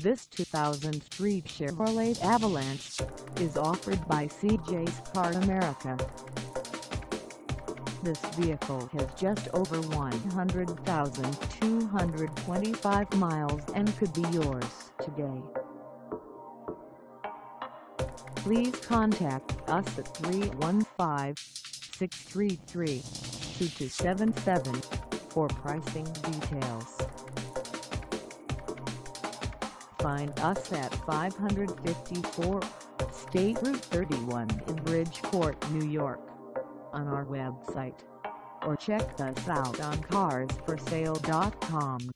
This 2003 Chevrolet Avalanche is offered by CJ's Car America. This vehicle has just over 100,225 miles and could be yours today. Please contact us at 315-633-2277 for pricing details. Find us at 554 State Route 31 in Bridgeport, New York, on our website, or check us out on carsforsale.com.